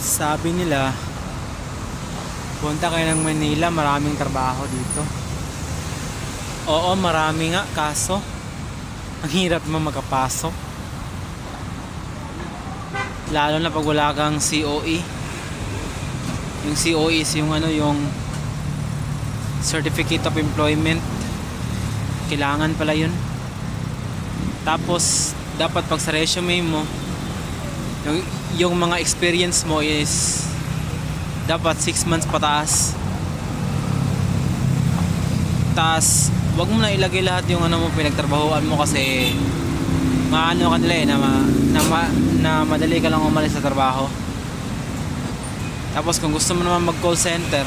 Sabi nila, punta kayo ng Manila, maraming trabaho dito. Oo, marami nga, kaso ang hirap mo makapasok. Lalo na pag wala kang COE. Yung COE is yung Certificate of Employment. Kailangan pala yun. Tapos dapat pag sa resume mo, yung mga experience mo is dapat 6 months pataas. Tas wag mo na ilagay lahat yung mo pinagtrabahuan mo, kasi maano ka nila na madali ka lang umalis sa trabaho. Tapos kung gusto mo naman mag call center,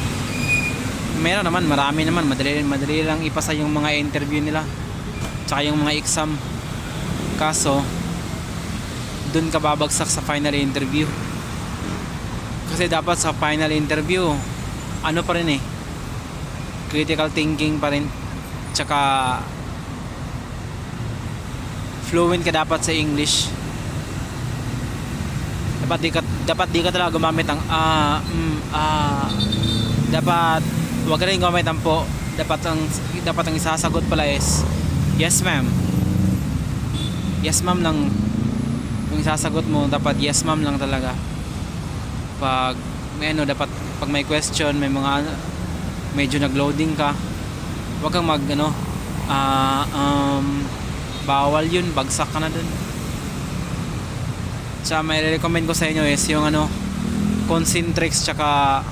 meron naman, marami naman, madali lang ipasa yung mga interview nila tsaka yung mga exam. Kaso dun ka babagsak sa final interview, kasi dapat sa final interview ano pa rin critical thinking pa rin, tsaka fluent ka dapat sa English. Dapat di ka talaga gumamit ang dapat wag ka rin gumamit ang po. Dapat ang isasagot pala is yes ma'am. Yes ma'am lang yung isasagot mo, dapat yes ma'am lang talaga. Pag dapat pag may question, may mga medyo nag-loading ka, wag kang bawal yun, bagsak ka na dun. Tsaka may recommend ko sa inyo is yung Concentrix tsaka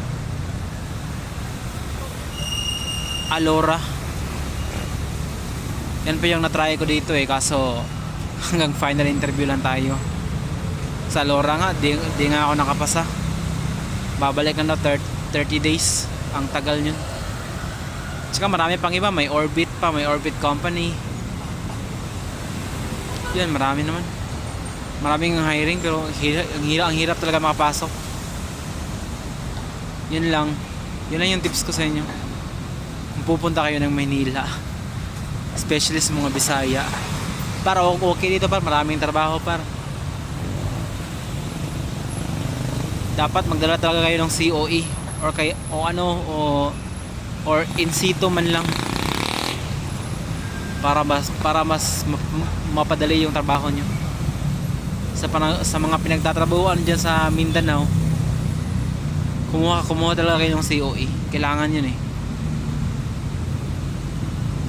Alora. Yan pa yung natry ko dito kaso hanggang final interview lang tayo. Sa Alora nga di nga ako nakapasa. Babalik na 30 days, ang tagal yun. Tsaka marami pang iba, may Orbit pa, may Orbit Company. Yan, marami naman. Maraming hiring, pero ang hirap talaga makapasok. Yun lang yung tips ko sa inyo kung pupunta kayo ng Manila, especially sa mga Bisaya. Para okay dito, maraming trabaho. Dapat magdala talaga kayo ng COE or in situ man lang, para mas mapadali yung trabaho nyo. Sa mga pinagtatrabahuan dyan sa Mindanao, kumuha talaga kayo ng COE. Kailangan yun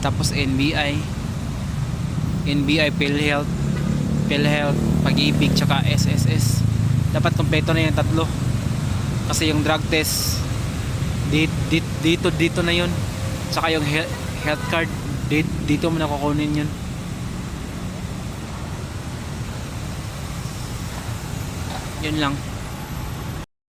Tapos NBI, PhilHealth, Pag-ibig, tsaka SSS. Dapat kompleto na yung tatlo, kasi yung drug test dito na yun, tsaka yung health card dito mo na kukunin yun. Yun lang.